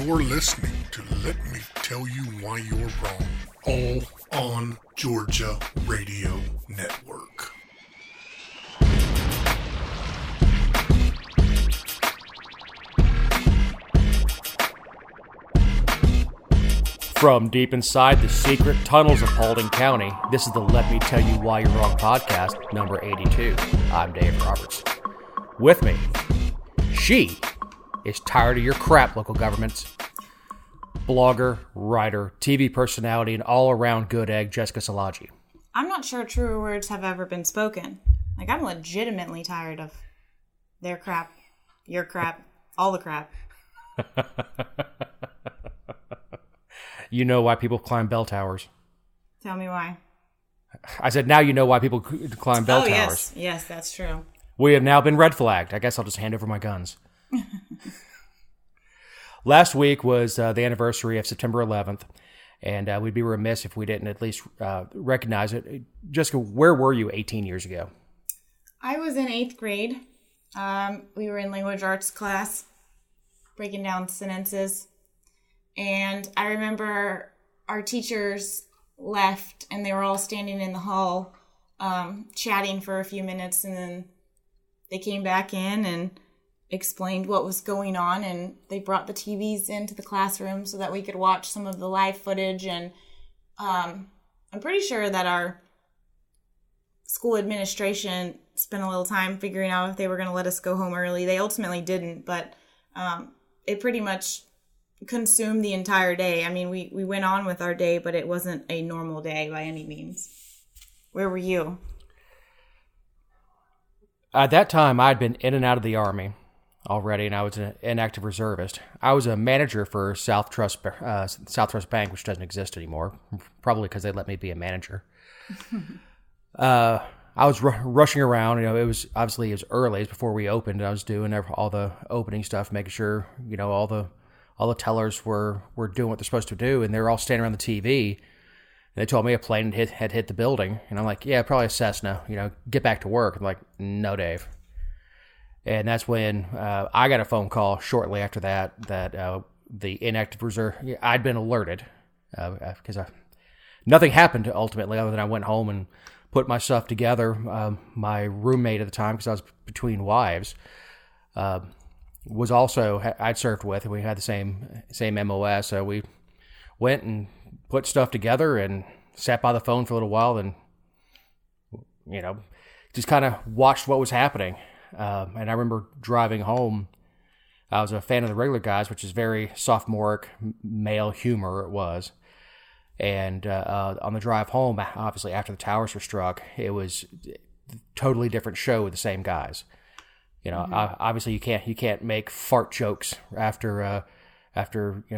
You're listening to Let Me Tell You Why You're Wrong, all on Georgia Radio Network. From deep inside the secret tunnels of Paulding County, this is the Let Me Tell You Why You're Wrong podcast, number 82. I'm Dave Roberts. With me, she is tired of your crap, local governments. Blogger, writer, TV personality, and all-around good egg, Jessica Szilagyi. I'm not sure truer words have ever been spoken. Like, I'm legitimately tired of their crap, your crap, all the crap. You know why people climb bell towers. Tell me why. I said, now you know why people climb bell towers. Yes, that's true. We have now been red flagged. I guess I'll just hand over my guns. Last week was the anniversary of September 11th, and we'd be remiss if we didn't at least recognize it. Jessica, where were you 18 years ago? I was in 8th grade. We were in language arts class, breaking down sentences. And I remember our teachers left, and they were all standing in the hall chatting for a few minutes, and then they came back in and explained what was going on, and they brought the TVs into the classroom so that we could watch some of the live footage. And I'm pretty sure that our school administration spent a little time figuring out if they were going to let us go home early. They ultimately didn't, but it pretty much consumed the entire day. I mean, we went on with our day, but it wasn't a normal day by any means. Where were you? At that time, I'd been in and out of the Army already, and I was an inactive reservist. I was a manager for South Trust Bank, which doesn't exist anymore, probably because they let me be a manager. I was rushing around. You know, it was early. It was before we opened. I was doing all the opening stuff, making sure all the tellers were doing what they're supposed to do, and they were all standing around the TV. And they told me a plane had hit the building, and I'm like, yeah, probably a Cessna. Get back to work. I'm like, no, Dave. And that's when I got a phone call shortly after that the inactive reserve. I'd been alerted because nothing happened ultimately other than I went home and put my stuff together. My roommate at the time, because I was between wives, was also I'd served with, and we had the same MOS. So we went and put stuff together and sat by the phone for a little while, and just kind of watched what was happening. And I remember driving home. I was a fan of the Regular Guys, which is very sophomoric male humor. It was, and on the drive home, obviously after the towers were struck, it was a totally different show with the same guys. Obviously you can't make fart jokes after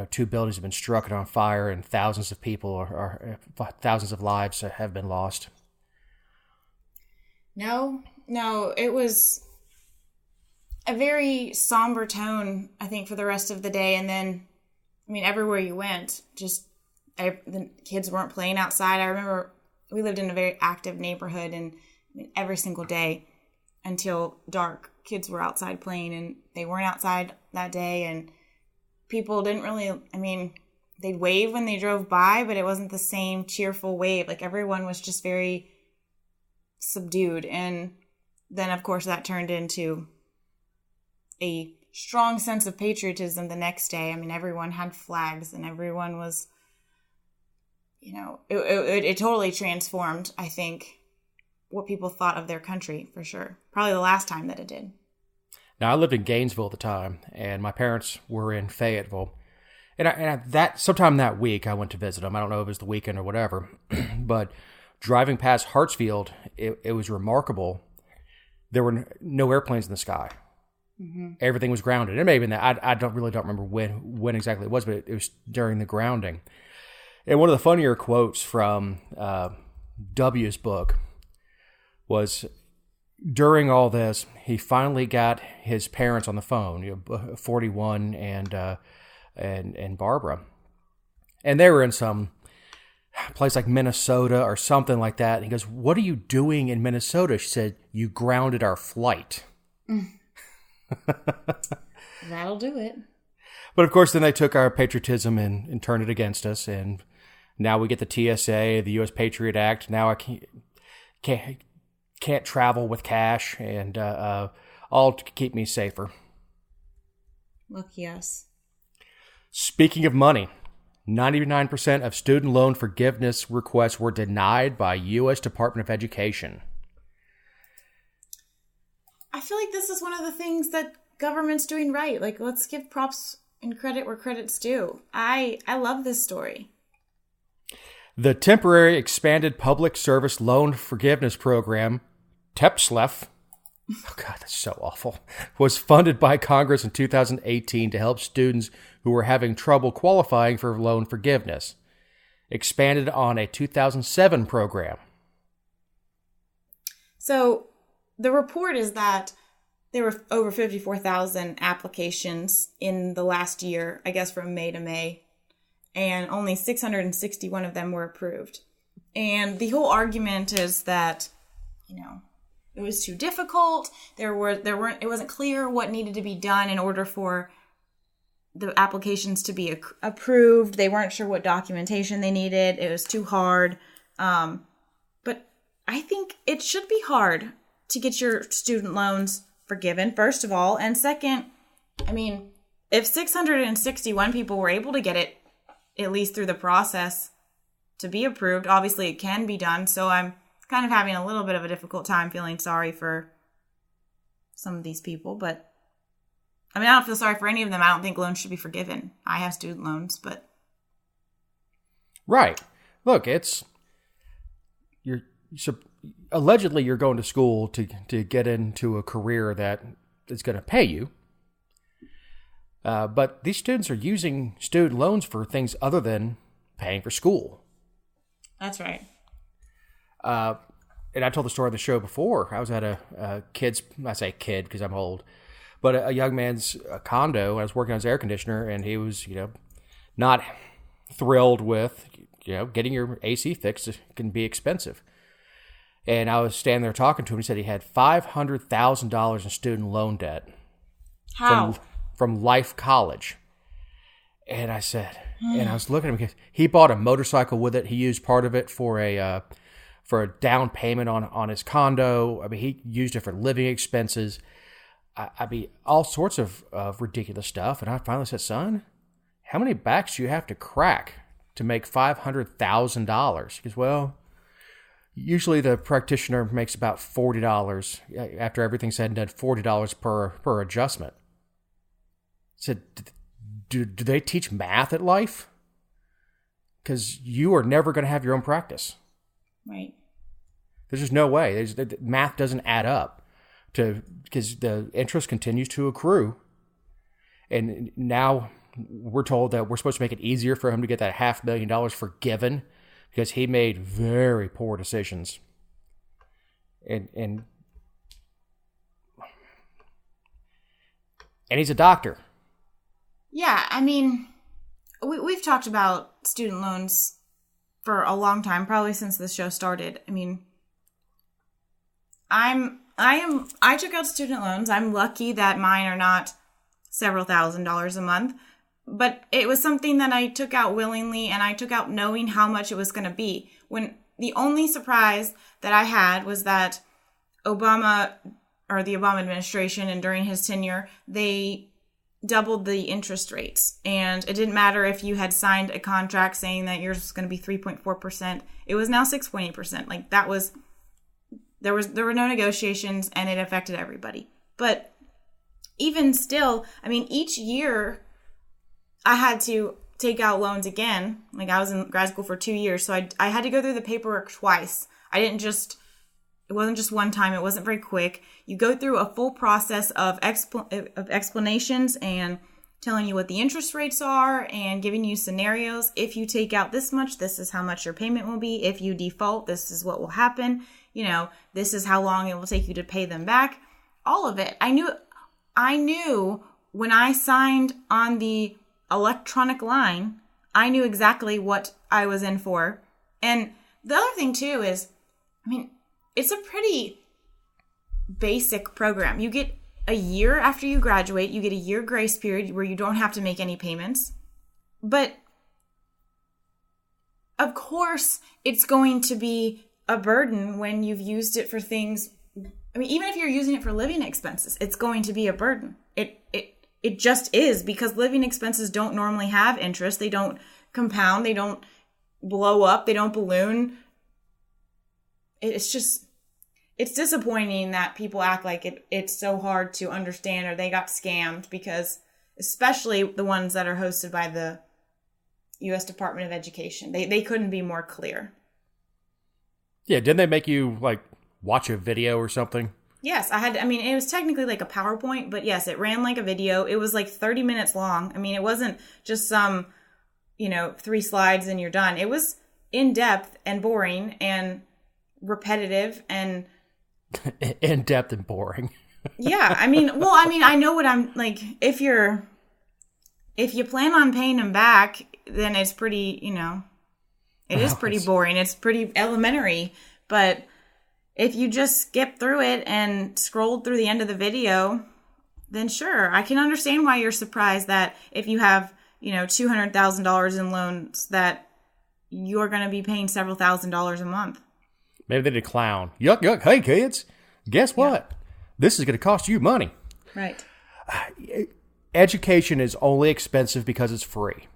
two buildings have been struck and on fire and thousands of people or thousands of lives have been lost. No, it was a very somber tone, I think, for the rest of the day. And then, everywhere you went, the kids weren't playing outside. I remember we lived in a very active neighborhood, and every single day until dark, kids were outside playing, and they weren't outside that day. And people didn't really, they'd wave when they drove by, but it wasn't the same cheerful wave. Like, everyone was just very subdued. And then, of course, that turned into a strong sense of patriotism the next day. Everyone had flags, and everyone was, it totally transformed, I think, what people thought of their country, for sure. Probably the last time that it did. Now, I lived in Gainesville at the time, and my parents were in Fayetteville. And that sometime that week, I went to visit them. I don't know if it was the weekend or whatever, but driving past Hartsfield, it was remarkable. There were no airplanes in the sky. Mm-hmm. Everything was grounded. It may have been that. I don't remember when exactly it was, but it was during the grounding. And one of the funnier quotes from W's book was, during all this, he finally got his parents on the phone, 41 and Barbara. And they were in some place like Minnesota or something like that. And he goes, "What are you doing in Minnesota?" She said, "You grounded our flight." That'll do it. But of course, then they took our patriotism and turned it against us. And now we get the TSA, the U.S. Patriot Act. Now I can't travel with cash, and all to keep me safer. Lucky us. Speaking of money, 99% of student loan forgiveness requests were denied by U.S. Department of Education. I feel like this is one of the things that government's doing right. Like, let's give props and credit where credit's due. I love this story. The Temporary Expanded Public Service Loan Forgiveness Program, TEPSLEF, oh God, that's so awful, was funded by Congress in 2018 to help students who were having trouble qualifying for loan forgiveness. Expanded on a 2007 program. So the report is that there were over 54,000 applications in the last year, I guess from May to May, and only 661 of them were approved. And the whole argument is that, it was too difficult. It wasn't clear what needed to be done in order for the applications to be approved. They weren't sure what documentation they needed. It was too hard. But I think it should be hard to get your student loans forgiven, first of all. And second, if 661 people were able to get it, at least through the process, to be approved, obviously it can be done. So I'm kind of having a little bit of a difficult time feeling sorry for some of these people. But, I don't feel sorry for any of them. I don't think loans should be forgiven. I have student loans, but... Right. Look, allegedly you're going to school to get into a career that is going to pay you. But these students are using student loans for things other than paying for school. That's right. And I told the story on the show before. I was at a kid's, I say kid because I'm old, but a young man's condo. And I was working on his air conditioner, and he was, not thrilled with, getting your AC fixed can be expensive. And I was standing there talking to him. He said he had $500,000 in student loan debt. How? From Life College. And I said, and I was looking at him because he bought a motorcycle with it. He used part of it for a down payment on his condo. He used it for living expenses. All sorts of ridiculous stuff. And I finally said, son, how many backs do you have to crack to make $500,000? He goes, well, usually the practitioner makes about $40 after everything's said and done, $40 per adjustment. I said, do they teach math at Life? Because you are never going to have your own practice. Right. There's just no way. Math doesn't add up because the interest continues to accrue. And now we're told that we're supposed to make it easier for him to get that $500,000 forgiven because he made very poor decisions. And he's a doctor. Yeah, we've talked about student loans for a long time, probably since this show started. I took out student loans. I'm lucky that mine are not several $1,000s a month, but it was something that I took out willingly, and I took out knowing how much it was going to be. When the only surprise that I had was that the Obama administration, and during his tenure, they doubled the interest rates. And it didn't matter if you had signed a contract saying that yours was going to be 3.4%. It was now 6.8%. There were no negotiations, and it affected everybody. But even still, each year I had to take out loans again. I was in grad school for 2 years, so I had to go through the paperwork twice. It wasn't just one time. It wasn't very quick. You go through a full process of explanations and telling you what the interest rates are and giving you scenarios. If you take out this much, this is how much your payment will be. If you default, this is what will happen. This is how long it will take you to pay them back. All of it. I knew when I signed on the electronic line, I knew exactly what I was in for. And the other thing too is, it's a pretty basic program. You get a year after you graduate. You get a year grace period where you don't have to make any payments. But of course, it's going to be a burden when you've used it for things. I mean, even if you're using it for living expenses, it's going to be a burden. It just is, because living expenses don't normally have interest. They don't compound. They don't blow up. They don't balloon. It's disappointing that people act like it's so hard to understand, or they got scammed, because especially the ones that are hosted by the U.S. Department of Education. They couldn't be more clear. Yeah, didn't they make you like watch a video or something? Yes, it was technically like a PowerPoint, but yes, it ran like a video. It was like 30 minutes long. I mean, it wasn't just some, 3 slides and you're done. It was in depth and boring and repetitive and in depth and boring. Yeah, I know what I'm like. If you plan on paying them back, then it's pretty, it is pretty boring. It's pretty elementary. But if you just skip through it and scrolled through the end of the video, then sure, I can understand why you're surprised that if you have, $200,000 in loans, that you're going to be paying several $1,000s a month. Maybe they did a clown. Yuck, yuck. Hey, kids, guess what? Yeah. This is going to cost you money. Right. Education is only expensive because it's free.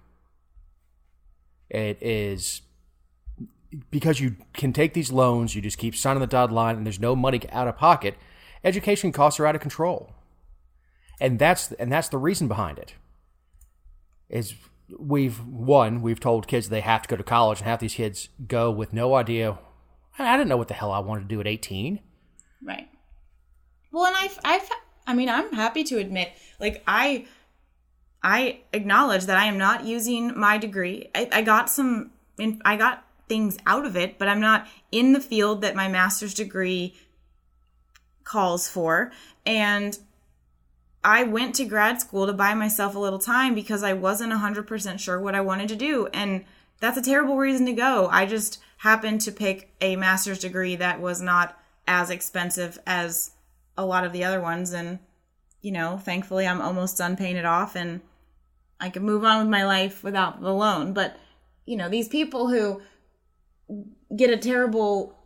It is because you can take these loans, you just keep signing the dotted line, and there's no money out of pocket. Education costs are out of control. And that's the reason behind it. Is we've told kids they have to go to college, and half these kids go with no idea. I didn't know what the hell I wanted to do at 18. Right. Well, and I'm happy to admit, like, I acknowledge that I am not using my degree. I got things out of it, but I'm not in the field that my master's degree calls for. And I went to grad school to buy myself a little time because I wasn't 100% sure what I wanted to do. And that's a terrible reason to go. I just happened to pick a master's degree that was not as expensive as a lot of the other ones. And, thankfully I'm almost done paying it off and I can move on with my life without the loan. But, these people who get a terrible,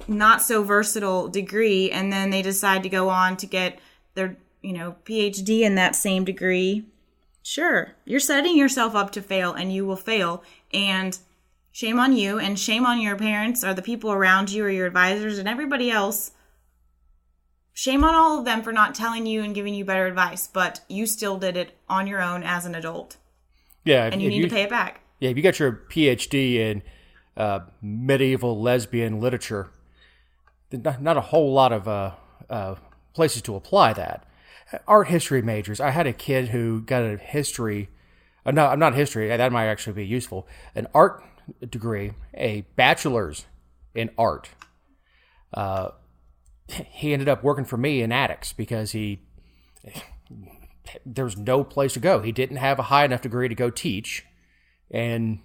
not so versatile degree, and then they decide to go on to get their, PhD in that same degree. Sure, you're setting yourself up to fail, and you will fail. And shame on you, and shame on your parents or the people around you or your advisors and everybody else. Shame on all of them for not telling you and giving you better advice, but you still did it on your own as an adult. Yeah. And you need to pay it back. Yeah, if you got your PhD in medieval lesbian literature, not a whole lot of places to apply that. Art history majors. I had a kid who got a history. No, not history. That might actually be useful. An art degree, a bachelor's in art. He ended up working for me in attics because there was no place to go. He didn't have a high enough degree to go teach, and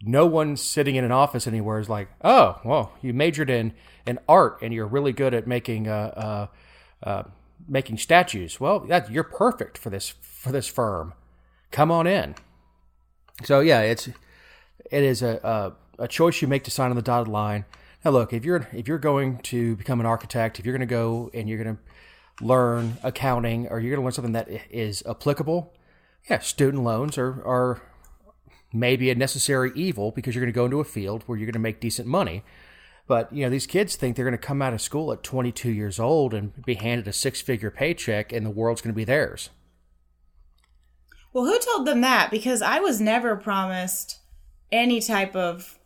no one sitting in an office anywhere is like, oh, well, you majored in art and you're really good at making statues. Well, you're perfect for this firm. Come on in. So yeah, it is a choice you make to sign on the dotted line. Now look, if you're going to become an architect, if you're going to go and you're going to learn accounting, or you're going to learn something that is applicable, yeah, student loans are maybe a necessary evil because you're going to go into a field where you're going to make decent money. But, these kids think they're going to come out of school at 22 years old and be handed a 6-figure paycheck and the world's going to be theirs. Well, who told them that? Because I was never promised any type of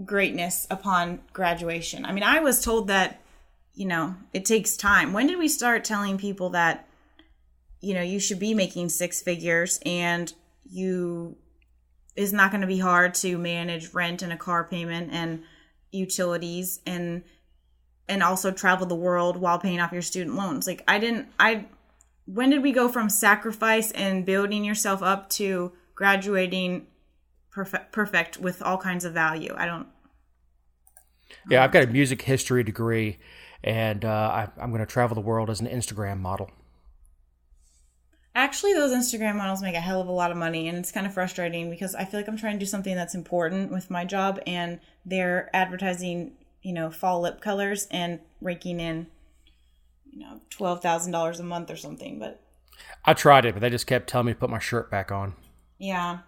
greatness upon graduation. I mean, I was told that, it takes time. When did we start telling people that, you should be making 6 figures and it's not going to be hard to manage rent and a car payment and utilities and also travel the world while paying off your student loans? Like, when did we go from sacrifice and building yourself up to graduating perfect with all kinds of value? Yeah, I've got a music history degree, and I'm going to travel the world as an Instagram model. Actually, those Instagram models make a hell of a lot of money, and it's kind of frustrating because I feel like I'm trying to do something that's important with my job, and they're advertising, fall lip colors and raking in, $12,000 a month or something. But I tried it, but they just kept telling me to put my shirt back on. Yeah.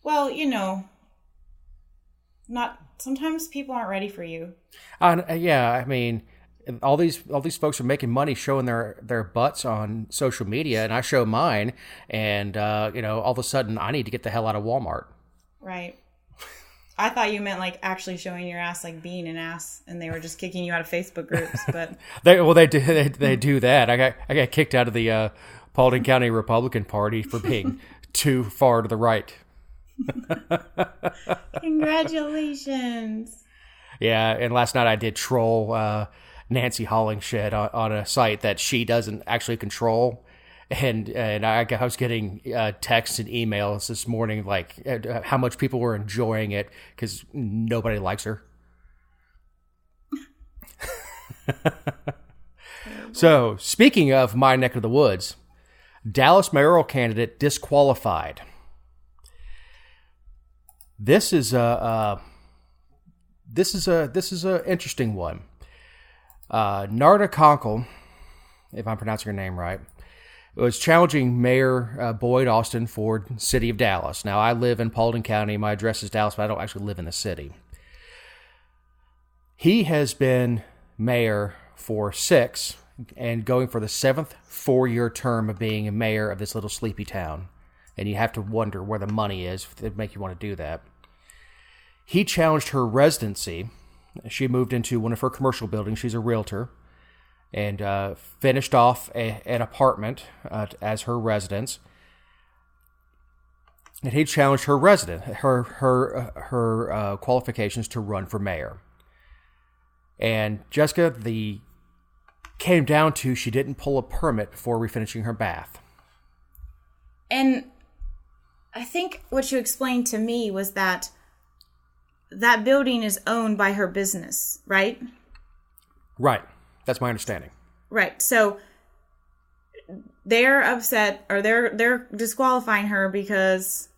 Well, sometimes people aren't ready for you. Yeah, I mean, all these folks are making money showing their butts on social media, and I show mine, and all of a sudden I need to get the hell out of Walmart. Right. I thought you meant like actually showing your ass, like being an ass, and they were just kicking you out of Facebook groups. But they do that. I got kicked out of the Paulding County Republican Party for being too far to the right. Congratulations. Yeah, and last night I did troll Nancy Hollingshed on a site that she doesn't actually control. And I was getting texts and emails this morning, like how much people were enjoying it because nobody likes her. So, speaking of my neck of the woods, Dallas mayoral candidate disqualified. This is a interesting one. Narda Conkle, if I'm pronouncing her name right, was challenging Mayor Boyd Austin for City of Dallas. Now, I live in Paulding County. My address is Dallas, but I don't actually live in the city. He has been mayor for 6 and going for the 7th 4-year term of being a mayor of this little sleepy town. And you have to wonder where the money is to make you want to do that. He challenged her residency. She moved into one of her commercial buildings. She's a realtor. And finished off an apartment as her residence. And he challenged her her qualifications to run for mayor. And Jessica, came down to she didn't pull a permit before refinishing her bath. And I think what you explained to me was that building is owned by her business, right? Right. That's my understanding. Right. So they're upset, or they're disqualifying her because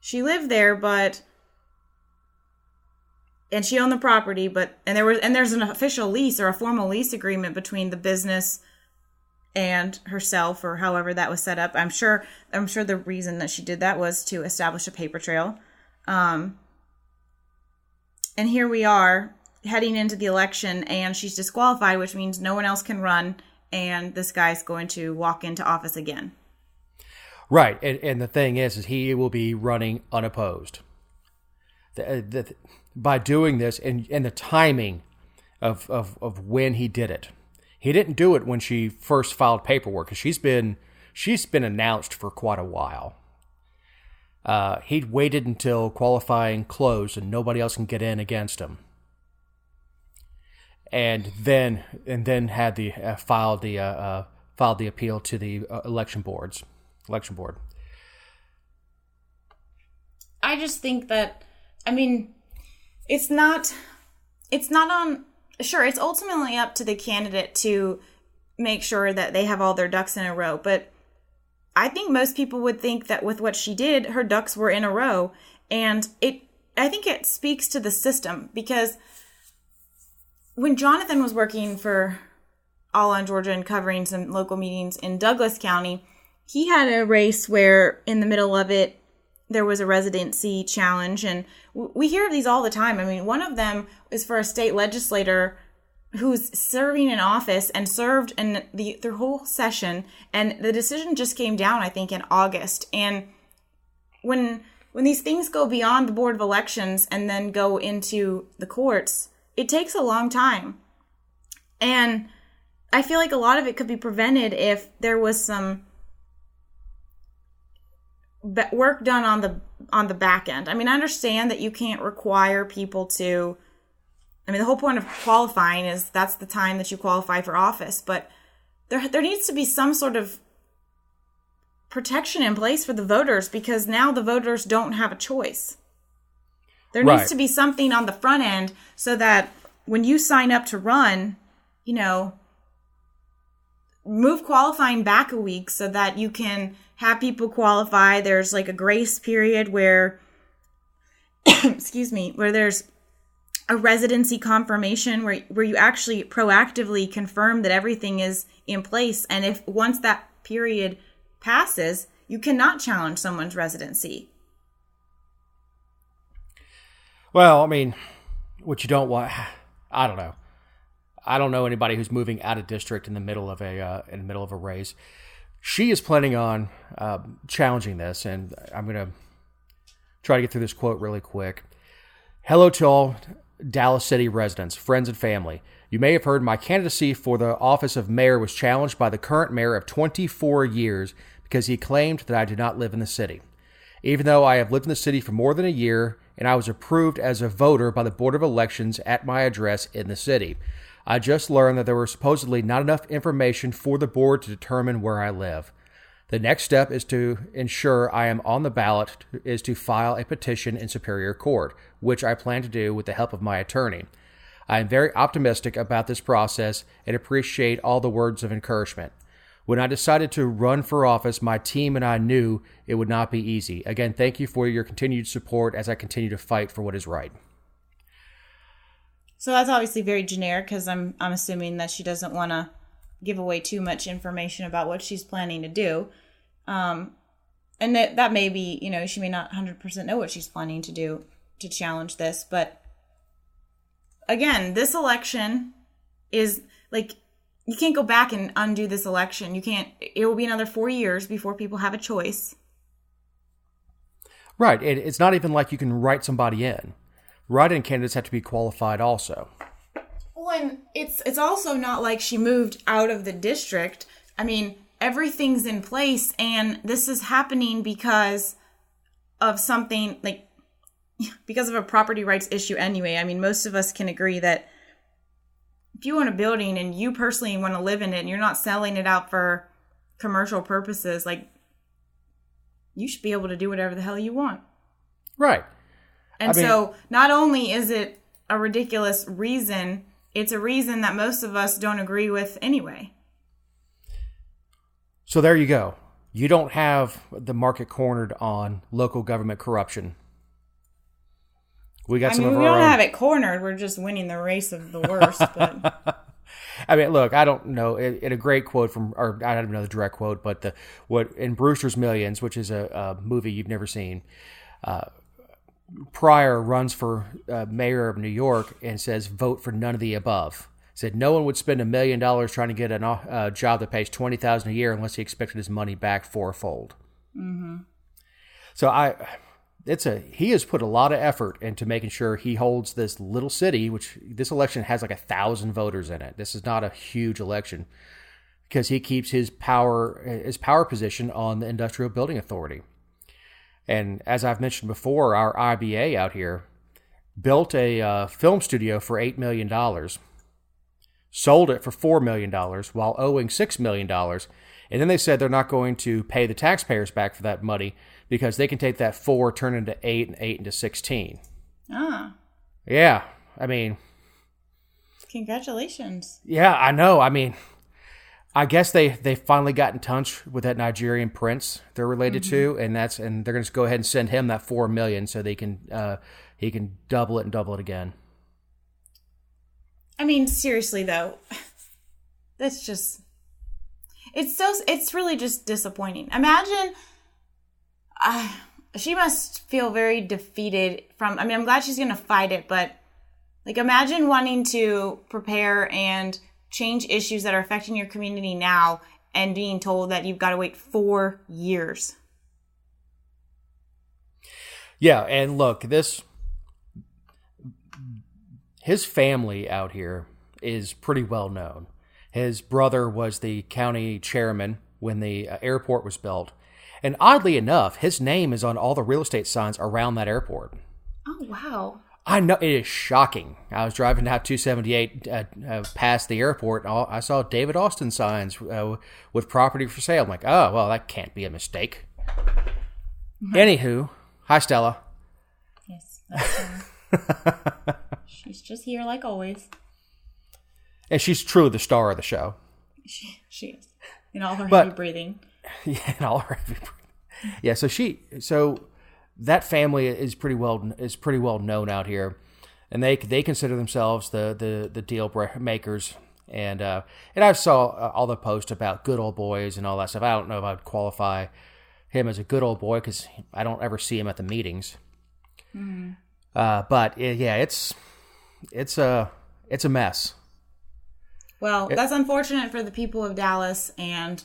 she lived there, and she owned the property, and there's an official lease or a formal lease agreement between the business and herself, or however that was set up. I'm sure the reason that she did that was to establish a paper trail. And here we are, heading into the election, and she's disqualified, which means no one else can run, and this guy's going to walk into office again. Right, and the thing is he will be running unopposed. By doing this, and the timing of when he did it, he didn't do it when she first filed paperwork, because she's been announced for quite a while. He waited until qualifying closed and nobody else can get in against him. And then had filed the appeal to the election board. I just think that, it's not on. Sure, it's ultimately up to the candidate to make sure that they have all their ducks in a row, but I think most people would think that with what she did, her ducks were in a row, and I think it speaks to the system, because when Jonathan was working for All on Georgia and covering some local meetings in Douglas County, he had a race where in the middle of it, there was a residency challenge, and we hear of these all the time. One of them is for a state legislator who's serving in office and served in their whole session, and the decision just came down, I think, in August. And when these things go beyond the Board of Elections and then go into the courts, it takes a long time. And I feel like a lot of it could be prevented if there was some work done on the back end. I understand that you can't require people to. The whole point of qualifying is that's the time that you qualify for office, but there needs to be some sort of protection in place for the voters, because now the voters don't have a choice. There needs to be something on the front end so that when you sign up to run, move qualifying back a week so that you can have people qualify. There's like a grace period where, where there's a residency confirmation where you actually proactively confirm that everything is in place. And if once that period passes, you cannot challenge someone's residency. Well, I mean, what you don't want, I don't know. I don't know anybody who's moving out of district in the middle of a race. She is planning on challenging this, and I'm going to try to get through this quote really quick. Hello to all Dallas City residents, friends, and family. You may have heard my candidacy for the office of mayor was challenged by the current mayor of 24 years because he claimed that I do not live in the city. Even though I have lived in the city for more than a year and I was approved as a voter by the Board of Elections at my address in the city, I just learned that there was supposedly not enough information for the board to determine where I live. The next step is to ensure I am on the ballot is to file a petition in Superior Court, which I plan to do with the help of my attorney. I am very optimistic about this process and appreciate all the words of encouragement. When I decided to run for office, my team and I knew it would not be easy. Again, thank you for your continued support as I continue to fight for what is right. So that's obviously very generic because I'm assuming that she doesn't want to give away too much information about what she's planning to do. And that may be, she may not 100% know what she's planning to do to challenge this. But again, this election is like, you can't go back and undo this election. It will be another 4 years before people have a choice. Right. It's not even like you can write somebody in. Write-in candidates have to be qualified also. Well, and it's also not like she moved out of the district. I mean, everything's in place, and this is happening because of something, because of a property rights issue anyway. I mean, most of us can agree that if you own a building and you personally want to live in it and you're not selling it out for commercial purposes, you should be able to do whatever the hell you want. Right. And so not only is it a ridiculous reason, it's a reason that most of us don't agree with anyway. So there you go. You don't have the market cornered on local government corruption. We got some of our own. We don't have it cornered. We're just winning the race of the worst. But Look, I don't know. In a great quote or I don't know the direct quote, but in Brewster's Millions, which is a movie you've never seen, Pryor runs for mayor of New York and says, vote for none of the above. Said no one would spend $1 million trying to get a job that pays $20,000 a year unless he expected his money back fourfold. Mm-hmm. So he has put a lot of effort into making sure he holds this little city, which this election has 1,000 voters in it. This is not a huge election because he keeps his power position on the Industrial Building Authority. And as I've mentioned before, our IBA out here built a film studio for $8 million, sold it for $4 million while owing $6 million. And then they said they're not going to pay the taxpayers back for that money because they can take that 4, turn it into 8, and 8 into 16. Ah. Yeah. Congratulations. Yeah, I know. I guess they finally got in touch with that Nigerian prince they're related to, and they're going to go ahead and send him that $4 million so he can double it and double it again. Seriously though, that's just it's really just disappointing. Imagine, she must feel very defeated I'm glad she's going to fight it, but imagine wanting to prepare and change issues that are affecting your community now and being told that you've got to wait 4 years. Yeah, and look, his family out here is pretty well known. His brother was the county chairman when the airport was built. And oddly enough, his name is on all the real estate signs around that airport. Oh, wow. I know, it is shocking. I was driving down 278 past the airport, and I saw David Austin signs with property for sale. I'm like, oh, well, that can't be a mistake. Mm-hmm. Anywho, hi, Stella. Yes, that's her. She's just here like always. And she's truly the star of the show. She is. In all her heavy breathing. Yeah, in all her heavy breathing. Yeah, so that family is pretty well known out here, and they consider themselves the deal makers. And I saw all the posts about good old boys and all that stuff. I don't know if I'd qualify him as a good old boy because I don't ever see him at the meetings. Mm. But yeah, it's a mess. Well, that's unfortunate for the people of Dallas, and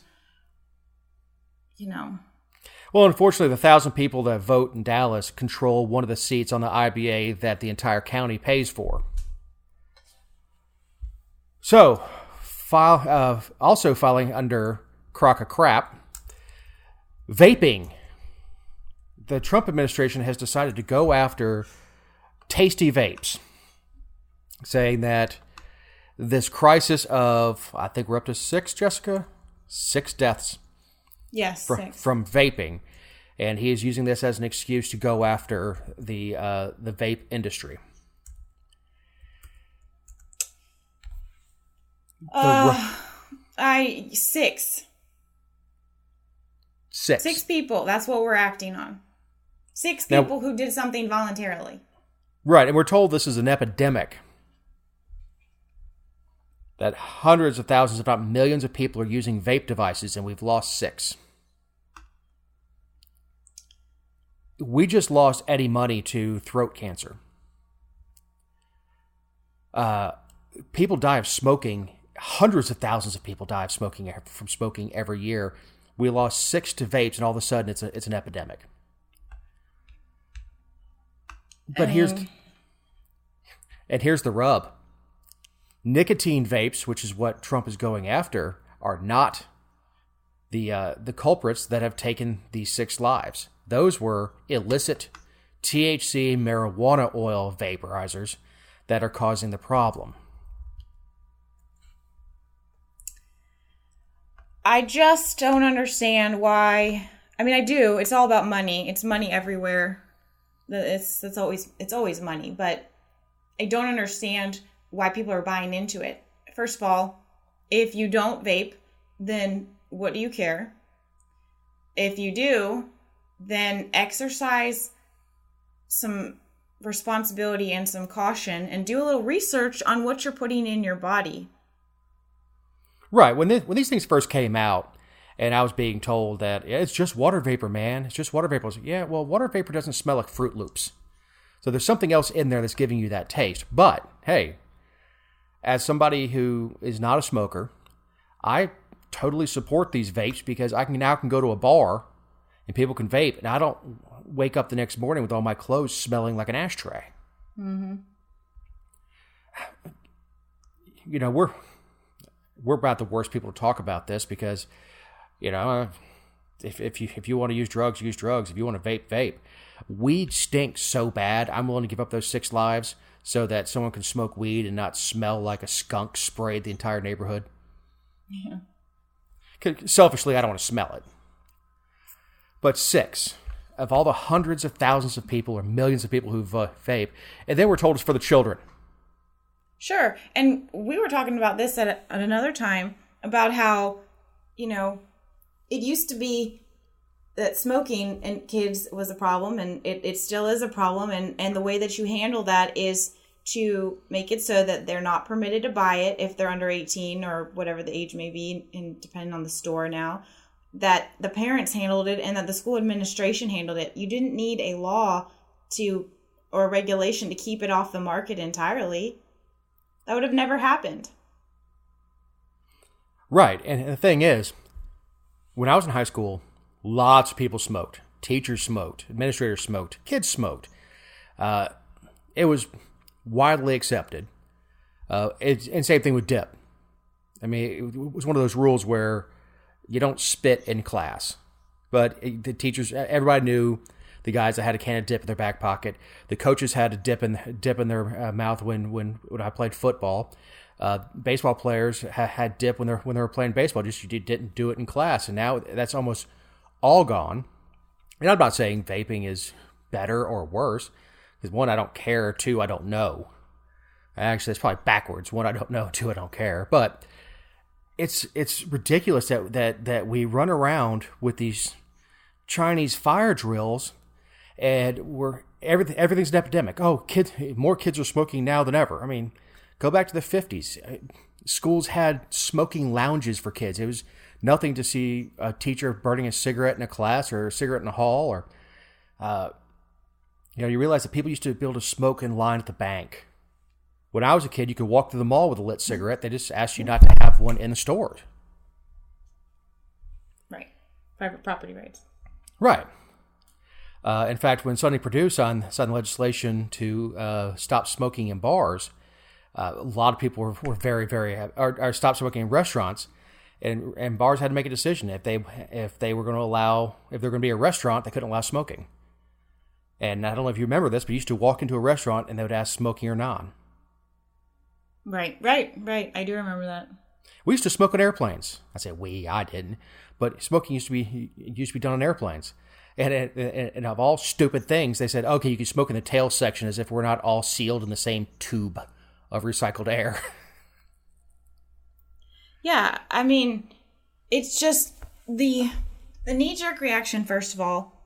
Well, unfortunately, the 1,000 people that vote in Dallas control one of the seats on the IBA that the entire county pays for. So, also filing under crock of crap, vaping. The Trump administration has decided to go after tasty vapes, saying that this crisis of, I think we're up to 6, Jessica? 6 deaths. Yes, 6. From vaping. And he is using this as an excuse to go after the vape industry. 6. 6. 6 people. That's what we're acting on. 6 people who did something voluntarily. Right, and we're told this is an epidemic. That hundreds of thousands, if not millions of people are using vape devices, and we've lost 6. We just lost Eddie Money to throat cancer. People die of smoking. Hundreds of thousands of people die of smoking from smoking every year. We lost 6 to vapes, and all of a sudden it's an epidemic. But here's the rub. Nicotine vapes, which is what Trump is going after, are not the culprits that have taken these 6 lives. Those were illicit THC marijuana oil vaporizers that are causing the problem. I just don't understand why. I mean, I do. It's all about money. It's money everywhere. It's always money. But I don't understand why people are buying into it. First of all, if you don't vape, then what do you care? If you do, then exercise some responsibility and some caution and do a little research on what you're putting in your body. Right. When these things first came out, and I was being told that it's just water vapor, man. It's just water vapor. I was like, yeah, well, water vapor doesn't smell like Fruit Loops. So there's something else in there that's giving you that taste. But, hey, as somebody who is not a smoker, I totally support these vapes because I can go to a bar and people can vape, and I don't wake up the next morning with all my clothes smelling like an ashtray. Mm-hmm. We're about the worst people to talk about this because, if you want to use drugs, use drugs. If you want to vape, vape. Weed stinks so bad, I'm willing to give up those 6 lives so that someone can smoke weed and not smell like a skunk sprayed the entire neighborhood. Yeah. Selfishly, I don't want to smell it. But 6 of all the hundreds of thousands of people or millions of people who vape, and then we're told it's for the children. Sure. And we were talking about this at another time about how, it used to be that smoking in kids was a problem, and it still is a problem. And the way that you handle that is to make it so that they're not permitted to buy it if they're under 18 or whatever the age may be, and depending on the store now, that the parents handled it and that the school administration handled it. You didn't need a law or a regulation to keep it off the market entirely. That would have never happened. Right. And the thing is, when I was in high school, lots of people smoked. Teachers smoked. Administrators smoked. Kids smoked. It was widely accepted. And same thing with dip. I mean, it was one of those rules where you don't spit in class. But the teachers, everybody knew the guys that had a can of dip in their back pocket. The coaches had a dip in their mouth when I played football. Baseball players had dip when they were playing baseball. Just you didn't do it in class, and now that's almost all gone. And I'm not saying vaping is better or worse, because 1, I don't care. 2, I don't know. Actually, it's probably backwards. One, I don't know. Two, I don't care. But it's ridiculous that we run around with these Chinese fire drills, and everything's an epidemic. Oh, more kids are smoking now than ever. I mean, go back to the 50s. Schools had smoking lounges for kids. It was nothing to see a teacher burning a cigarette in a class or a cigarette in a hall. Or, you realize that people used to be able to smoke in line at the bank. When I was a kid, you could walk through the mall with a lit cigarette. They just asked you not to have one in the stores. Right. Private property rights. Right. In fact, when Sonny Perdue signed legislation to stop smoking in bars, a lot of people were very, very, or stop smoking in restaurants, and bars had to make a decision if they were going to allow, if they're going to be a restaurant, they couldn't allow smoking. And I don't know if you remember this, but you used to walk into a restaurant and they would ask smoking or non. Right. I do remember that. We used to smoke on airplanes. I say I didn't, but smoking used to be done on airplanes. And of all stupid things, they said, okay, you can smoke in the tail section as if we're not all sealed in the same tube of recycled air. Yeah, I mean, it's just the knee-jerk reaction, first of all.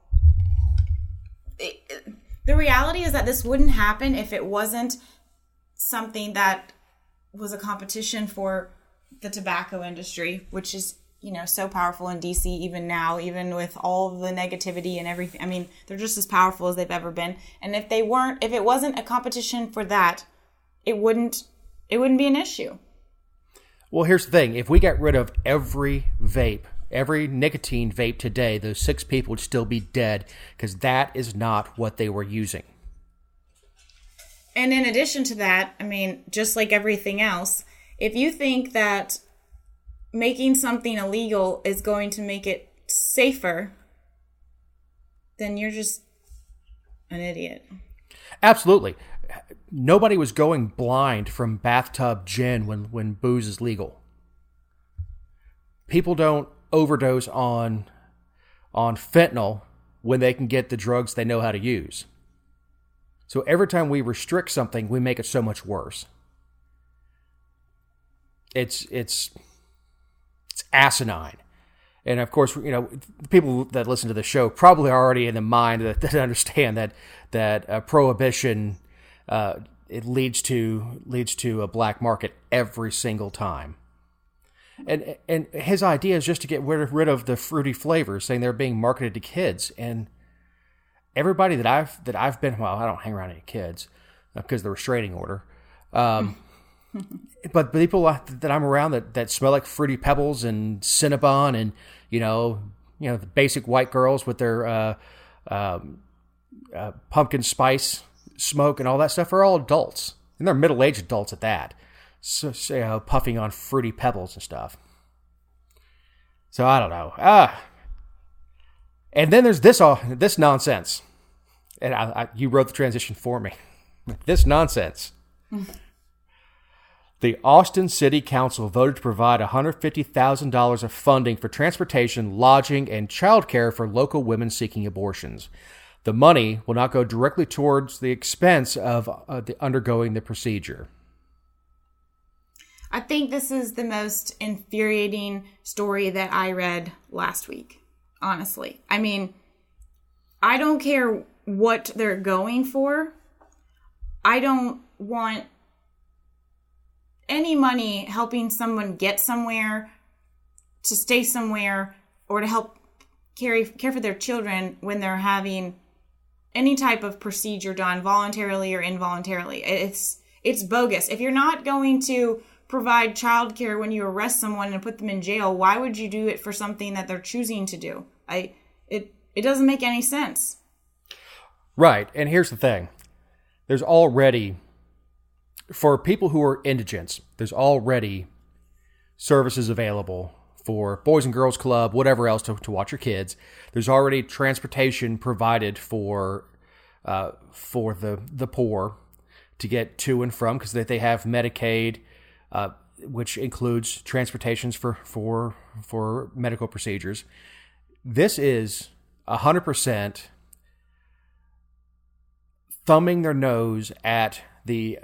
The reality is that this wouldn't happen if it wasn't something that was a competition for the tobacco industry, which is, so powerful in DC even now, even with all the negativity and everything. I mean, they're just as powerful as they've ever been. And if it wasn't a competition for that, it wouldn't be an issue. Well, here's the thing. If we got rid of every nicotine vape today, those 6 people would still be dead because that is not what they were using. And in addition to that, I mean, just like everything else, if you think that making something illegal is going to make it safer, then you're just an idiot. Absolutely. Nobody was going blind from bathtub gin when booze is legal. People don't overdose on fentanyl when they can get the drugs they know how to use. So every time we restrict something, we make it so much worse. It's asinine. And of course, the people that listen to the show probably are already in the mind that understand that prohibition it leads to a black market every single time. And his idea is just to get rid of the fruity flavors, saying they're being marketed to kids. And everybody that I've been, well, I don't hang around any kids because of the restraining order. But people that I'm around that smell like Fruity Pebbles and Cinnabon and the basic white girls with their pumpkin spice smoke and all that stuff are all adults, and they're middle-aged adults at that. So puffing on Fruity Pebbles and stuff. So I don't know. And then there's this nonsense, and you wrote the transition for me. This nonsense. The Austin City Council voted to provide $150,000 of funding for transportation, lodging, and childcare for local women seeking abortions. The money will not go directly towards the expense of undergoing the procedure. I think this is the most infuriating story that I read last week, honestly. I mean, I don't care what they're going for. I don't want any money helping someone get somewhere, to stay somewhere, or to help care for their children when they're having any type of procedure done voluntarily or involuntarily. It's bogus. If you're not going to provide childcare when you arrest someone and put them in jail, why would you do it for something that they're choosing to do? It doesn't make any sense. Right. And here's the thing. There's already, for people who are indigents, there's already services available for Boys and Girls Club, whatever else to watch your kids. There's already transportation provided for the poor to get to and from, because they have Medicaid, which includes transportations for medical procedures. This is 100% thumbing their nose at the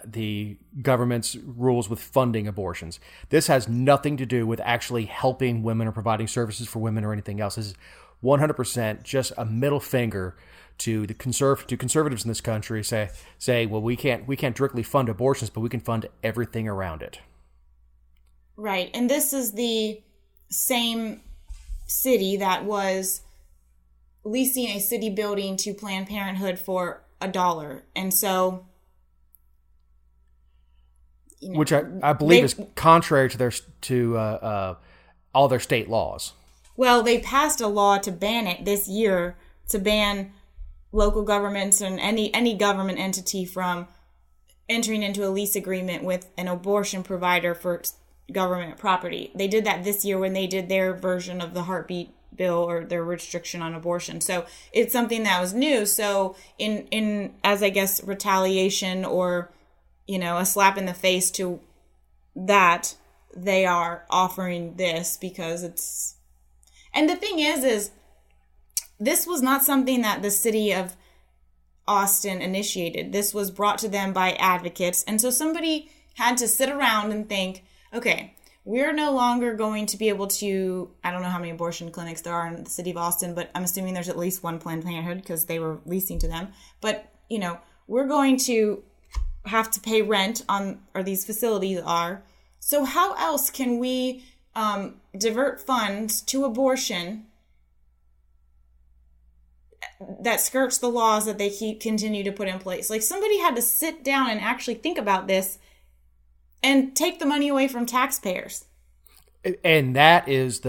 the government's rules with funding abortions. This has nothing to do with actually helping women or providing services for women or anything else. This is 100% just a middle finger to the conservatives in this country. Say, well, we can't directly fund abortions, but we can fund everything around it. Right, and this is the same city that was leasing a city building to Planned Parenthood for $1, and so. Which I believe is contrary to all their state laws. Well, they passed a law to ban it this year, to ban local governments and any government entity from entering into a lease agreement with an abortion provider for government property. They did that this year when they did their version of the heartbeat bill or their restriction on abortion. So it's something that was new. So in as I guess retaliation or a slap in the face to that, they are offering this because it's... And the thing is this was not something that the city of Austin initiated. This was brought to them by advocates. And so somebody had to sit around and think, okay, we're no longer going to be able to... I don't know how many abortion clinics there are in the city of Austin, but I'm assuming there's at least one Planned Parenthood because they were leasing to them. But, we're going to have to pay rent on, or these facilities are. So how else can we divert funds to abortion that skirts the laws that they continue to put in place? Like, somebody had to sit down and actually think about this and take the money away from taxpayers. And that is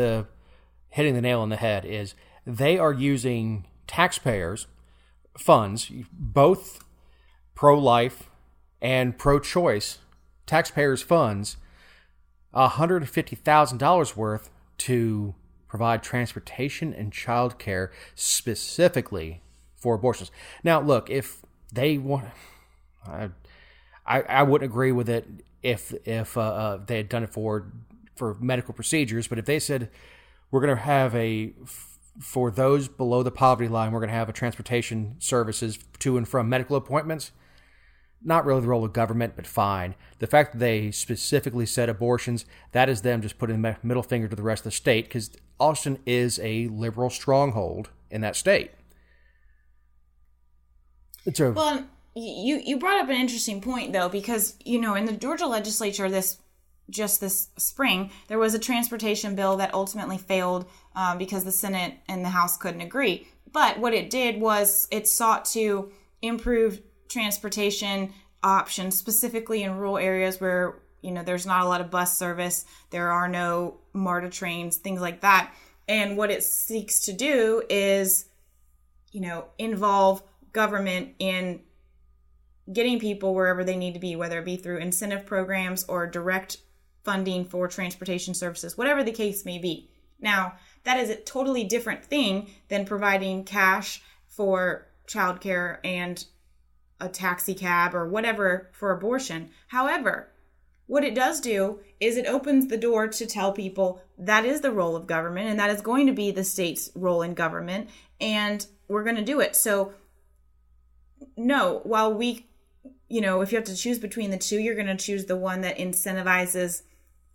hitting the nail on the head, is they are using taxpayers' funds, both pro-life and pro-choice taxpayers' funds, $150,000 worth to provide transportation and childcare specifically for abortions. Now, look, if they want, I wouldn't agree with it if they had done it for medical procedures. But if they said we're going to have for those below the poverty line, we're going to have a transportation services to and from medical appointments. Not really the role of government, but fine. The fact that they specifically said abortions, that is them just putting the middle finger to the rest of the state, because Austin is a liberal stronghold in that state. Well, you brought up an interesting point, though, because, in the Georgia legislature this spring, there was a transportation bill that ultimately failed because the Senate and the House couldn't agree. But what it did was it sought to improve transportation options, specifically in rural areas where, there's not a lot of bus service, there are no MARTA trains, things like that. And what it seeks to do is, involve government in getting people wherever they need to be, whether it be through incentive programs or direct funding for transportation services, whatever the case may be. Now, that is a totally different thing than providing cash for childcare and a taxi cab or whatever for abortion. However, what it does do is it opens the door to tell people that is the role of government and that is going to be the state's role in government, and we're going to do it. So, no, while if you have to choose between the two, you're going to choose the one that incentivizes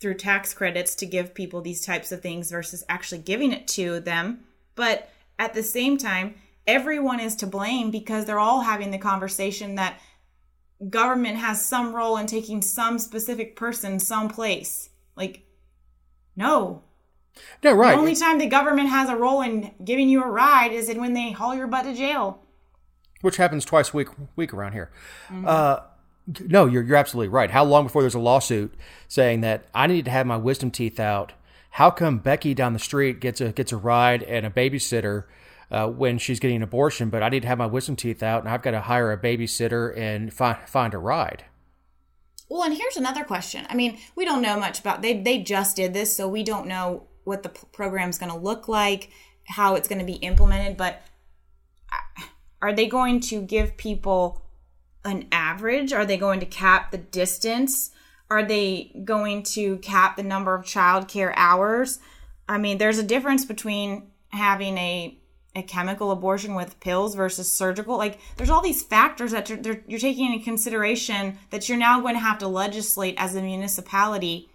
through tax credits to give people these types of things versus actually giving it to them. But at the same time, everyone is to blame because they're all having the conversation that government has some role in taking some specific person someplace. Like, no. No, right. The only time the government has a role in giving you a ride is when they haul your butt to jail. Which happens twice a week around here. Mm-hmm. No, you're absolutely right. How long before there's a lawsuit saying that I need to have my wisdom teeth out? How come Becky down the street gets a ride and a babysitter when she's getting an abortion, but I need to have my wisdom teeth out and I've got to hire a babysitter and find a ride? Well, and here's another question. I mean, we don't know much about, they just did this, so we don't know what the program's going to look like, how it's going to be implemented, but are they going to give people an average? Are they going to cap the distance? Are they going to cap the number of childcare hours? I mean, there's a difference between having a a chemical abortion with pills versus surgical. Like, there's all these factors that you're taking into consideration that you're now going to have to legislate as a municipality,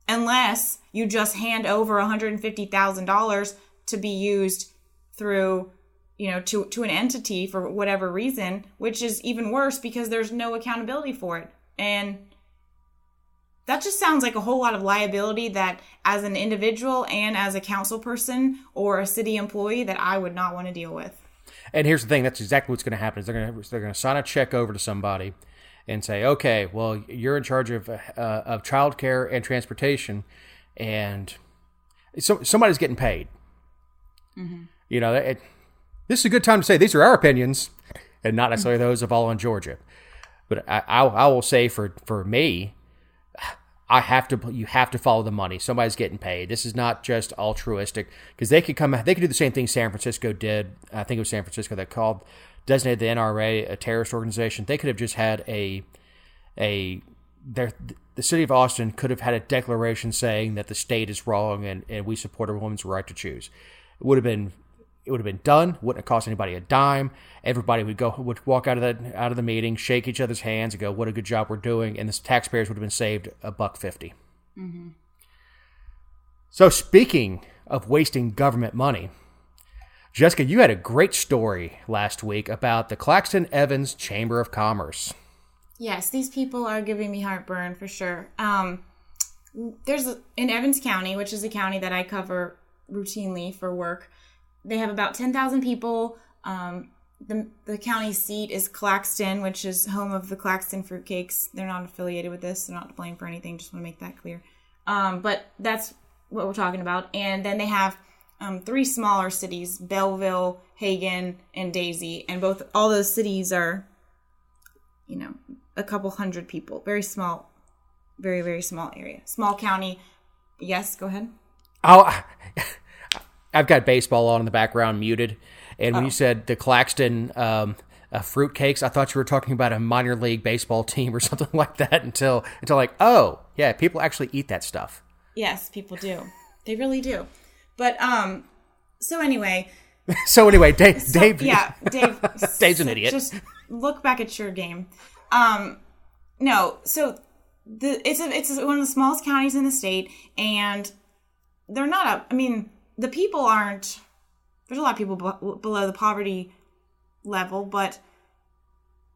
unless you just hand over $150,000 to be used through, to an entity for whatever reason, which is even worse because there's no accountability for it. And that just sounds like a whole lot of liability that, as an individual and as a council person or a city employee, that I would not want to deal with. And here's the thing: that's exactly what's going to happen. Is they're going to sign a check over to somebody and say, "Okay, well, you're in charge of childcare and transportation, and so somebody's getting paid." Mm-hmm. This is a good time to say these are our opinions, and not necessarily those of all in Georgia. But I will say for me, you have to follow the money. Somebody's getting paid. This is not just altruistic, because they could do the same thing San Francisco did. I think it was San Francisco that designated the NRA a terrorist organization. They could have just had the city of Austin could have had a declaration saying that the state is wrong and we support a woman's right to choose. It would have been done. Wouldn't have cost anybody a dime. Everybody would walk out of the meeting, shake each other's hands, and go, "What a good job we're doing!" And the taxpayers would have been saved $1.50. Mm-hmm. So, speaking of wasting government money, Jessica, you had a great story last week about the Claxton-Evans Chamber of Commerce. Yes, these people are giving me heartburn for sure. In Evans County, which is a county that I cover routinely for work, they have about 10,000 people. The county seat is Claxton, which is home of the Claxton fruitcakes. They're not affiliated with this. They're not to blame for anything. Just want to make that clear. But that's what we're talking about. And then they have 3 smaller cities: Belleville, Hagen, and Daisy. And all those cities are, a couple hundred people. Very small, very, very small area. Small county. Yes, go ahead. Oh, I've got baseball on in the background muted. And when you said the Claxton fruitcakes, I thought you were talking about a minor league baseball team or something like that until like, oh, yeah, people actually eat that stuff. Yes, people do. They really do. But, so anyway. Dave. Yeah, Dave. Dave's an idiot. Just look back at your game. No, so it's one of the smallest counties in the state, and they're not the people aren't, there's a lot of people below the poverty level, but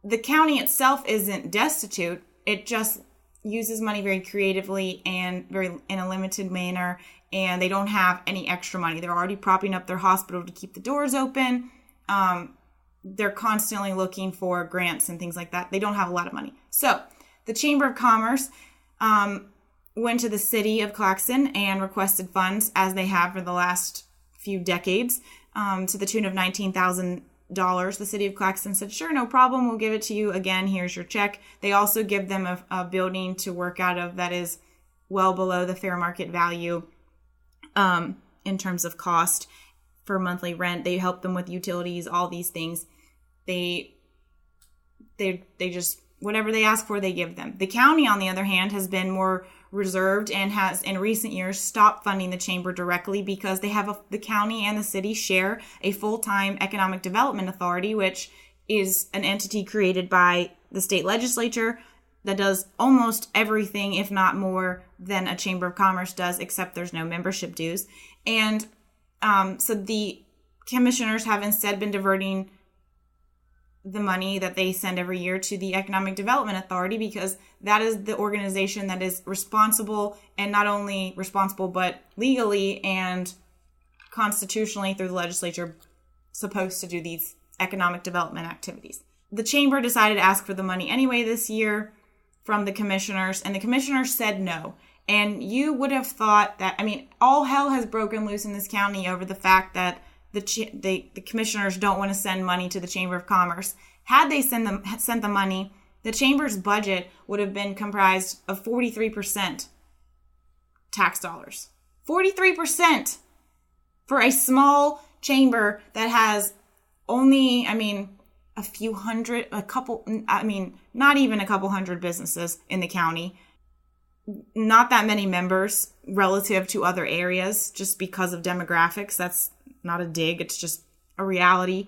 the county itself isn't destitute. It just uses money very creatively and in a limited manner, and they don't have any extra money. They're already propping up their hospital to keep the doors open. They're constantly looking for grants and things like that. They don't have a lot of money. So the Chamber of Commerce went to the city of Claxton and requested funds, as they have for the last few decades, to the tune of $19,000. The city of Claxton said, "Sure, no problem. We'll give it to you. Again, here's your check." They also give them a building to work out of that is well below the fair market value in terms of cost for monthly rent. They help them with utilities, all these things. They just, whatever they ask for, they give them. The county, on the other hand, has been more reserved and has in recent years stopped funding the chamber directly because they have the county and the city share a full-time economic development authority, which is an entity created by the state legislature that does almost everything, if not more, than a chamber of commerce does, except there's no membership dues. And so the commissioners have instead been diverting the money that they send every year to the Economic Development Authority, because that is the organization that is responsible, and not only responsible, but legally and constitutionally through the legislature supposed to do these economic development activities. The chamber decided to ask for the money anyway this year from the commissioners, and the commissioners said no. And you would have thought that, all hell has broken loose in this county over the fact that the commissioners don't want to send money to the Chamber of Commerce. Had they sent the money, the chamber's budget would have been comprised of 43% tax dollars. 43% for a small chamber that has only, a few hundred, not even a couple hundred businesses in the county. Not that many members relative to other areas, just because of demographics. That's not a dig. It's just a reality.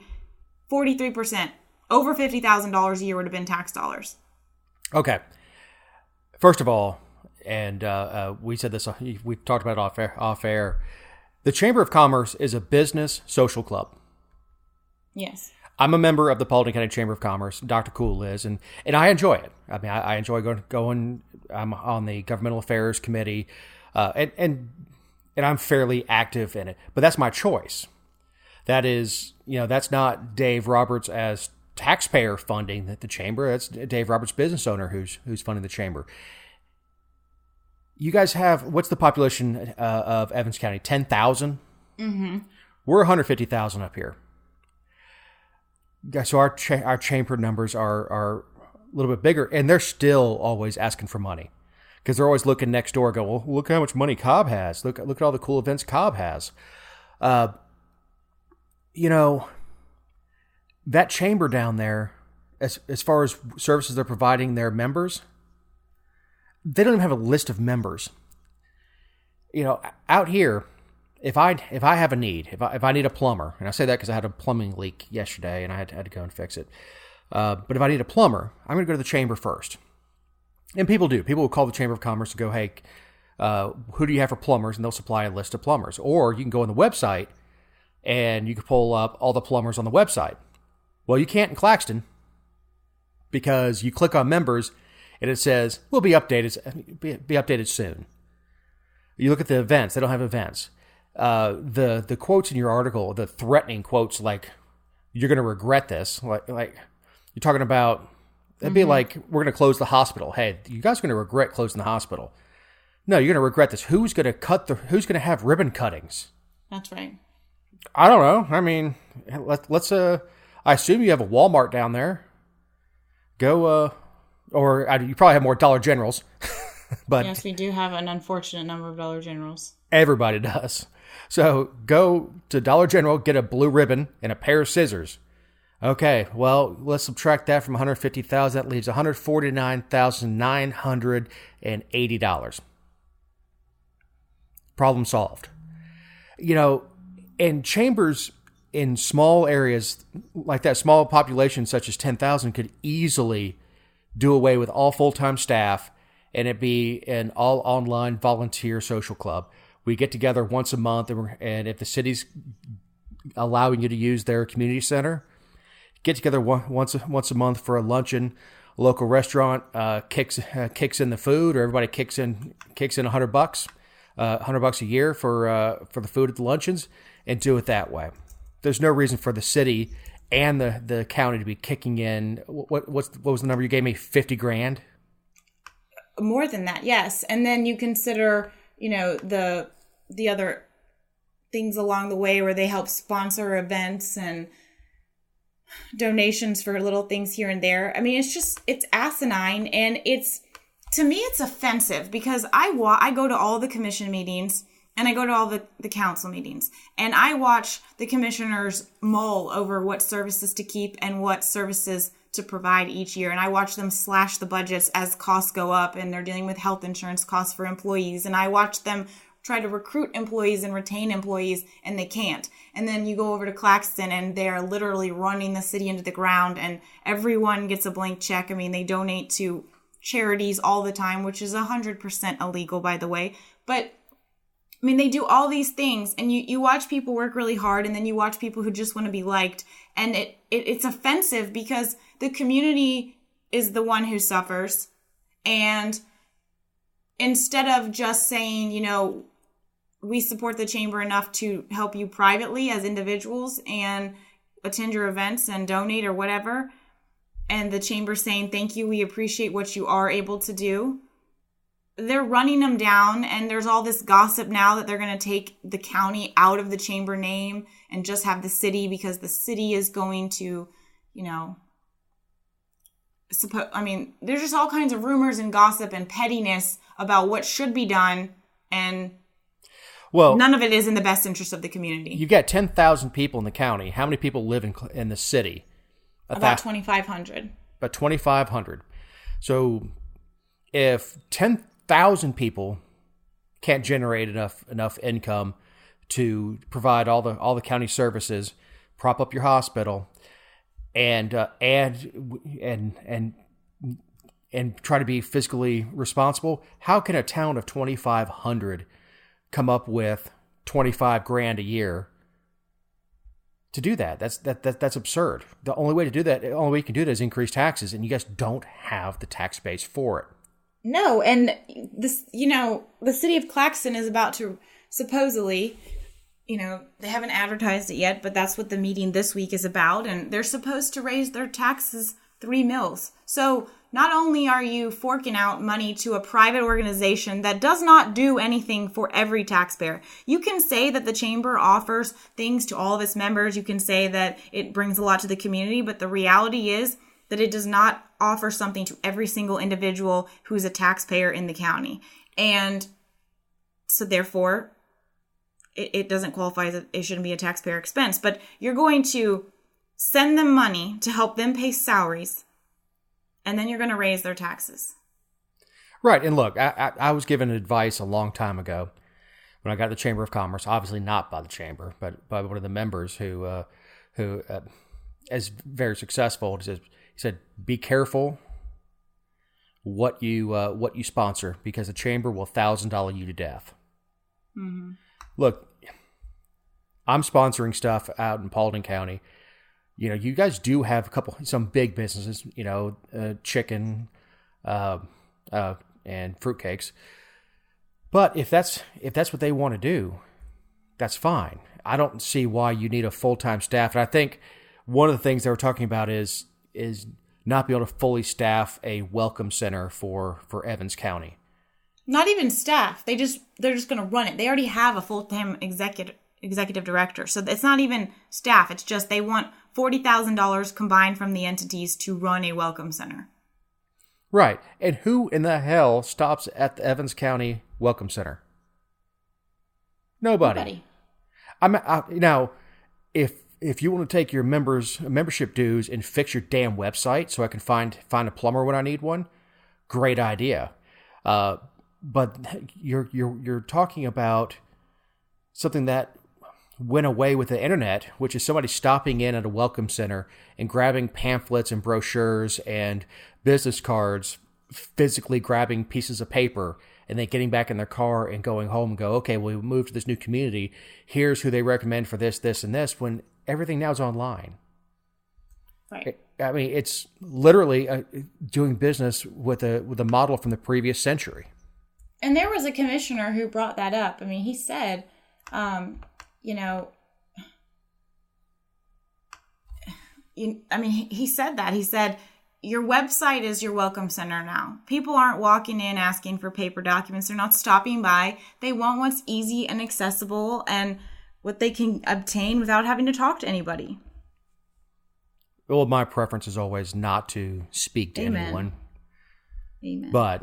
43%, over $50,000 a year would have been tax dollars. Okay. First of all, and we said this, we talked about it off air. The Chamber of Commerce is a business social club. Yes. I'm a member of the Paulding County Chamber of Commerce. Dr. Cool is, and I enjoy it. I mean, I enjoy going. I'm on the governmental affairs committee, and I'm fairly active in it. But that's my choice. That is, that's not Dave Roberts as taxpayer funding the chamber. That's Dave Roberts, business owner, who's funding the chamber. You guys have, what's the population of Evans County? 10,000. Mm-hmm. We're 150,000 up here. So our chamber numbers are a little bit bigger, and they're still always asking for money because they're always looking next door. Go, well, look how much money Cobb has. Look at all the cool events Cobb has. That chamber down there, as far as services they're providing their members, they don't even have a list of members. Out here, if I have a need, if I need a plumber, and I say that because I had a plumbing leak yesterday and I had to go and fix it. But if I need a plumber, I'm going to go to the chamber first. And people do. People will call the Chamber of Commerce and go, hey, who do you have for plumbers? And they'll supply a list of plumbers. Or you can go on the website and you can pull up all the plumbers on the website. Well, you can't in Claxton because you click on members and it says, we'll be updated soon. You look at the events. They don't have events. The quotes in your article, the threatening quotes like, you're going to regret this. Like you're talking about, it'd be like, we're going to close the hospital. Hey, you guys are going to regret closing the hospital. No, you're going to regret this. Who's going to have ribbon cuttings? That's right. I don't know. I mean, let's I assume you have a Walmart down there. Go, you probably have more Dollar Generals. But yes, we do have an unfortunate number of Dollar Generals. Everybody does. So go to Dollar General, get a blue ribbon and a pair of scissors. Okay, well, let's subtract that from 150,000. That leaves $149,980. Problem solved. And chambers in small areas like that, small population such as 10,000 could easily do away with all full-time staff and it be an all online volunteer social club. We get together once a month, and if the city's allowing you to use their community center, get together once a month for a luncheon. A local restaurant kicks in the food, or everybody kicks in $100, $100 a year for the food at the luncheons, and do it that way. There's no reason for the city and the county to be kicking in. What was the number you gave me? $50,000. More than that, yes. And then you consider, the other things along the way where they help sponsor events and donations for little things here and there. I mean, it's asinine, and to me, it's offensive because I go to all the commission meetings and I go to all the council meetings, and I watch the commissioners mull over what services to keep and what services to provide each year. And I watch them slash the budgets as costs go up and they're dealing with health insurance costs for employees. And I watch them try to recruit employees and retain employees, and they can't. And then you go over to Claxton and they're literally running the city into the ground, and everyone gets a blank check. I mean, they donate to charities all the time, which is 100% illegal, by the way. But I mean, they do all these things, and you watch people work really hard, and then you watch people who just want to be liked. And it's offensive because the community is the one who suffers. And instead of just saying, we support the chamber enough to help you privately as individuals and attend your events and donate or whatever, and the chamber saying, thank you, we appreciate what you are able to do, they're running them down. And there's all this gossip now that they're going to take the county out of the chamber name and just have the city, because the city is going to, there's just all kinds of rumors and gossip and pettiness about what should be done, and none of it is in the best interest of the community. You've got 10,000 people in the county. How many people live in the city? About 2,500. About 2,500. So if 10,000 people can't generate enough income to provide all the county services, prop up your hospital, and try to be fiscally responsible. How can a town of 2,500 come up with $25,000 a year to do that? That's absurd. The only way to do that, the only way you can do that is increase taxes, and you guys don't have the tax base for it. No, and this, the city of Claxton is about to supposedly, they haven't advertised it yet, but that's what the meeting this week is about, and they're supposed to raise their taxes 3 mils. So not only are you forking out money to a private organization that does not do anything for every taxpayer. You can say that the chamber offers things to all of its members. You can say that it brings a lot to the community, but the reality is that it does not offer something to every single individual who's a taxpayer in the county. And so therefore, it doesn't qualify as it shouldn't be a taxpayer expense. But you're going to send them money to help them pay salaries, and then you're going to raise their taxes. Right. And look, I was given advice a long time ago when I got to the Chamber of Commerce, obviously not by the Chamber, but by one of the members who is very successful. He said, be careful what you sponsor, because the Chamber will $1,000 you to death. Mm-hmm. Look, I'm sponsoring stuff out in Paulding County. You guys do have some big businesses, chicken, and fruitcakes. But if that's what they want to do, that's fine. I don't see why you need a full-time staff. And I think one of the things they were talking about is not be able to fully staff a welcome center for Evans County. Not even staff. They're just going to run it. They already have a full-time executive director. So it's not even staff. It's just they want $40,000 combined from the entities to run a welcome center. Right. And who in the hell stops at the Evans County Welcome Center? Nobody. Now, if you want to take your membership dues and fix your damn website so I can find a plumber when I need one, great idea. But you're talking about something that went away with the internet, which is somebody stopping in at a welcome center and grabbing pamphlets and brochures and business cards, physically grabbing pieces of paper, and then getting back in their car and going home and go, okay, well, we moved to this new community. Here's who they recommend for this, this, and this, when everything now is online. Right. I mean, it's literally doing business with a model from the previous century. And there was a commissioner who brought that up. I mean, he said, he said that. He said, your website is your welcome center now. People aren't walking in asking for paper documents. They're not stopping by. They want what's easy and accessible and what they can obtain without having to talk to anybody. Well, my preference is always not to speak to anyone. Amen. But,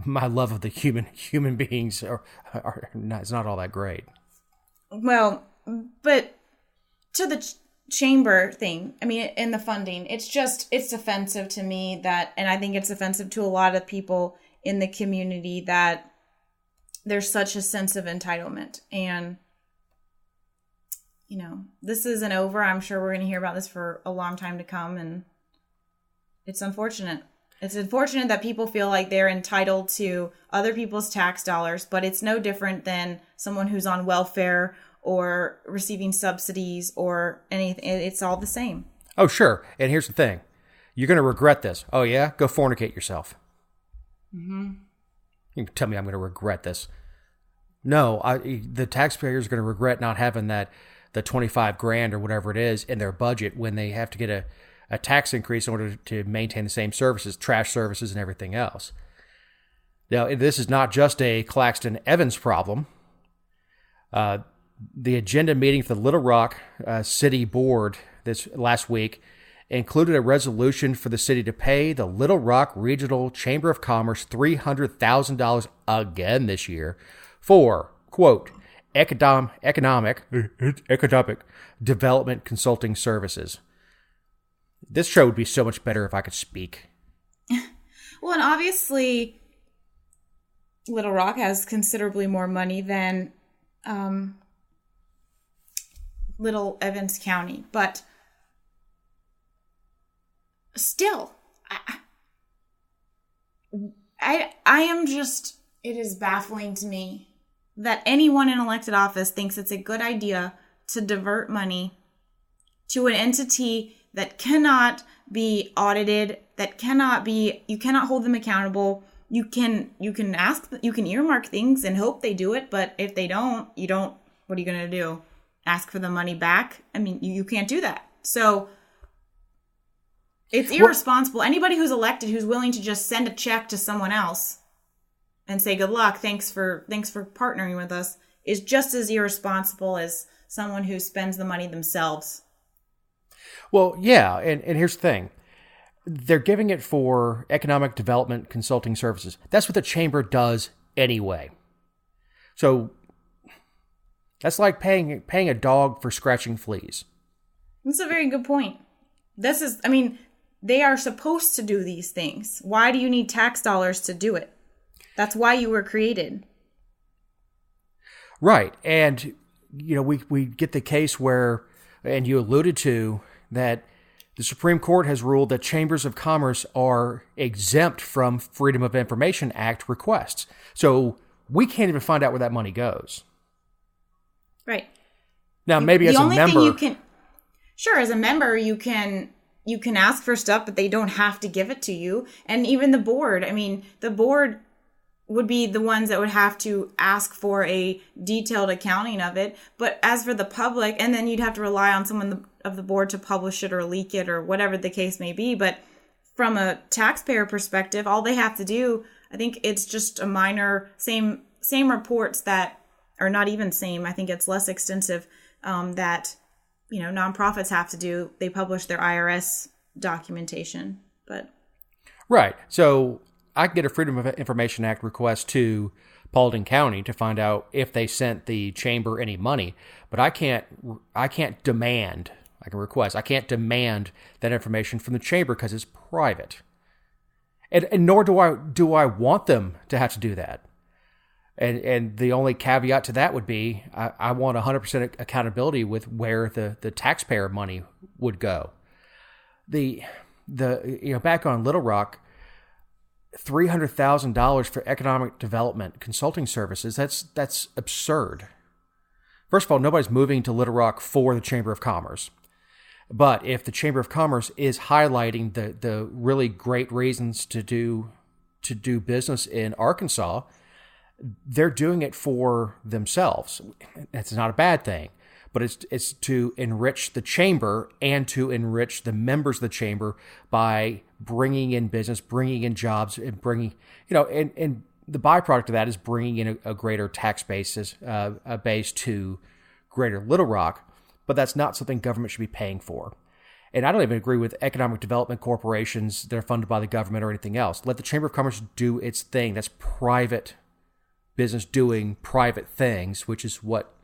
my love of the human beings is not all that great. Well, but to the chamber thing, I mean, in the funding, it's offensive to me that, and I think it's offensive to a lot of people in the community, that there's such a sense of entitlement. And, this isn't over. I'm sure we're going to hear about this for a long time to come. And it's unfortunate. It's unfortunate that people feel like they're entitled to other people's tax dollars, but it's no different than someone who's on welfare or receiving subsidies or anything. It's all the same. Oh, sure. And here's the thing. You're going to regret this. Oh, yeah? Go fornicate yourself. Mm-hmm. You can tell me I'm going to regret this. No, the taxpayers are going to regret not having the $25,000 or whatever it is in their budget when they have to get a tax increase in order to maintain the same services, trash services, and everything else. Now, this is not just a Claxton Evans problem. The agenda meeting for the Little Rock City Board this last week included a resolution for the city to pay the Little Rock Regional Chamber of Commerce $300,000 again this year for, quote, economic development consulting services. This show would be so much better if I could speak. Well, and obviously, Little Rock has considerably more money than Little Evans County, but still, I am just, it is baffling to me that anyone in elected office thinks it's a good idea to divert money to an entity that cannot be audited, you cannot hold them accountable. You can earmark things and hope they do it, but if they don't, what are you going to do? Ask for the money back? I mean, you can't do that. So it's irresponsible. Anybody who's elected who's willing to just send a check to someone else and say, good luck, thanks for partnering with us, is just as irresponsible as someone who spends the money themselves. Well, yeah, and here's the thing. They're giving it for economic development consulting services. That's what the chamber does anyway. So that's like paying a dog for scratching fleas. That's a very good point. They are supposed to do these things. Why do you need tax dollars to do it? That's why you were created. Right. And, we get the case where, and you alluded to, that the Supreme Court has ruled that chambers of commerce are exempt from Freedom of Information Act requests. So we can't even find out where that money goes. Right. Now, maybe as a member... As a member, you can ask for stuff, but they don't have to give it to you. And even the board, the board would be the ones that would have to ask for a detailed accounting of it. But as for the public, and then you'd have to rely on someone of the board to publish it or leak it or whatever the case may be. But from a taxpayer perspective, all they have to do, I think it's just a minor, same reports that, or not even same, I think it's less extensive, that, nonprofits have to do. They publish their IRS documentation, but. Right. So I can get a Freedom of Information Act request to Paulding County to find out if they sent the chamber any money, but I can't demand. I can request. I can't demand that information from the chamber because it's private, and nor do I want them to have to do that. And the only caveat to that would be I want 100% accountability with where the taxpayer money would go. The back on Little Rock, $300,000 for economic development consulting services. That's absurd. First of all, nobody's moving to Little Rock for the Chamber of Commerce. But if the Chamber of Commerce is highlighting the really great reasons to do business in Arkansas, they're doing it for themselves. It's not a bad thing, but it's to enrich the chamber and to enrich the members of the chamber by bringing in business, bringing in jobs, and bringing, and the byproduct of that is bringing in a greater tax base to Greater Little Rock. But that's not something government should be paying for. And I don't even agree with economic development corporations that are funded by the government or anything else. Let the Chamber of Commerce do its thing. That's private business doing private things, which is what...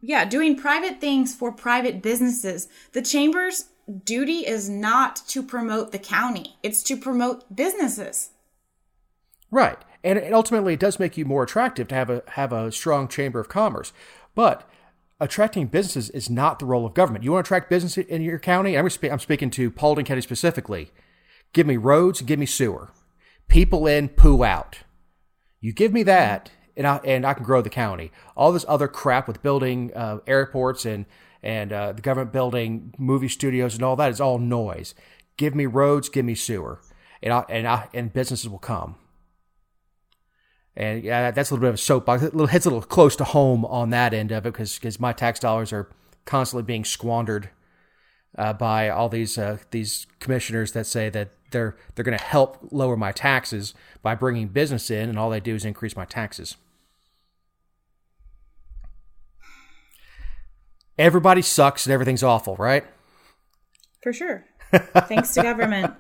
Yeah, doing private things for private businesses. The Chamber's duty is not to promote the county. It's to promote businesses. Right. And ultimately, it does make you more attractive to have a strong Chamber of Commerce. But attracting businesses is not the role of government. You want to attract business in your county? I'm speaking to Paulding County specifically. Give me roads and give me sewer. People in, poo out. You give me that, and I can grow the county. All this other crap with building airports and the government building movie studios and all that is all noise. Give me roads, give me sewer, and businesses will come. And yeah, that's a little bit of a soapbox. It hits a little close to home on that end of it because my tax dollars are constantly being squandered by all these commissioners that say that they're going to help lower my taxes by bringing business in, and all they do is increase my taxes. Everybody sucks and everything's awful, right? For sure. Thanks to government.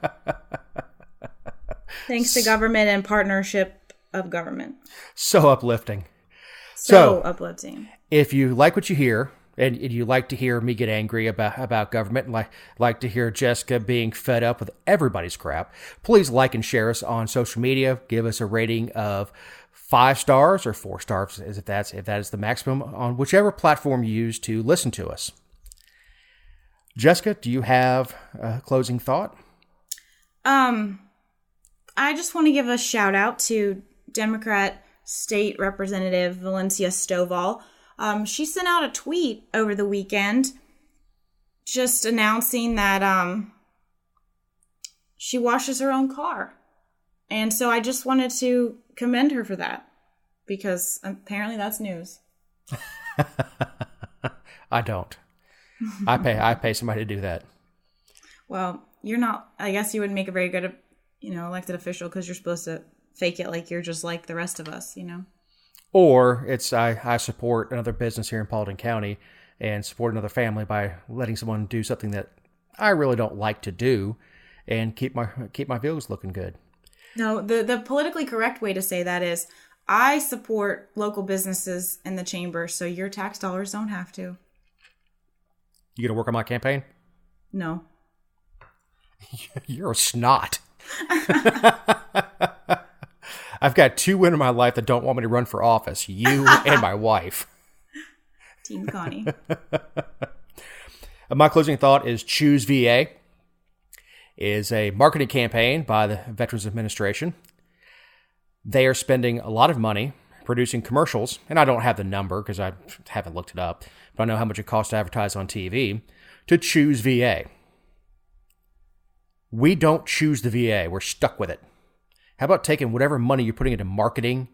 Thanks to government and partnership of government. So uplifting. So uplifting. If you like what you hear, and you like to hear me get angry about government, and like to hear Jessica being fed up with everybody's crap, please like and share us on social media. Give us a rating of 5 stars or 4 stars, if that is the maximum, on whichever platform you use to listen to us. Jessica, do you have a closing thought? I just want to give a shout out to Democrat State Representative Valencia Stovall. She sent out a tweet over the weekend just announcing that she washes her own car. And so I just wanted to commend her for that, because apparently that's news. I don't. I pay somebody to do that. Well, you're not, I guess you wouldn't make a very good, elected official, because you're supposed to fake it like you're just like the rest of us, Or it's I support another business here in Paulding County and support another family by letting someone do something that I really don't like to do and keep my views looking good. No, the politically correct way to say that is I support local businesses in the chamber, so your tax dollars don't have to. You gonna work on my campaign? No. You're a snot. I've got 2 women in my life that don't want me to run for office. You and my wife. Team Connie. My closing thought is Choose VA is a marketing campaign by the Veterans Administration. They are spending a lot of money producing commercials, and I don't have the number because I haven't looked it up, but I know how much it costs to advertise on TV, to choose VA. We don't choose the VA. We're stuck with it. How about taking whatever money you're putting into marketing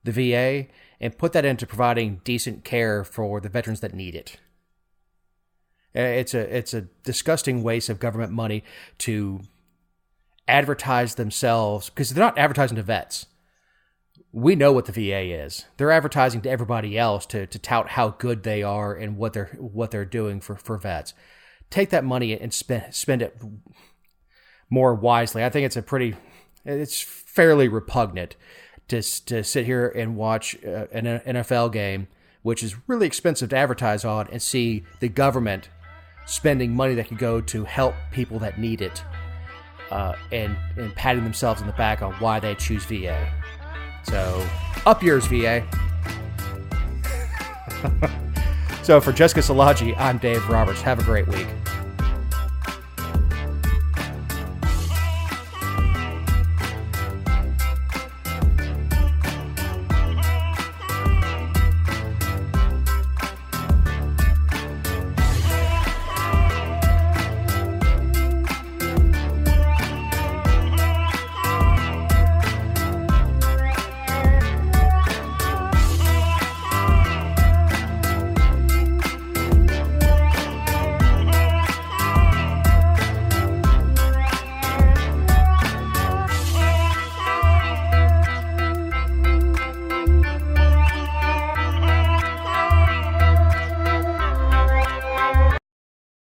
the VA and put that into providing decent care for the veterans that need it? It's a disgusting waste of government money to advertise themselves, because they're not advertising to vets. We know what the VA is. They're advertising to everybody else to tout how good they are and what they're doing for vets. Take that money and spend it more wisely. I think it's fairly repugnant to sit here and watch an NFL game, which is really expensive to advertise on, and see the government spending money that could go to help people that need it, and patting themselves on the back on why they choose VA. So, up yours, VA. So, for Jessica Szilagyi, I'm Dave Roberts. Have a great week.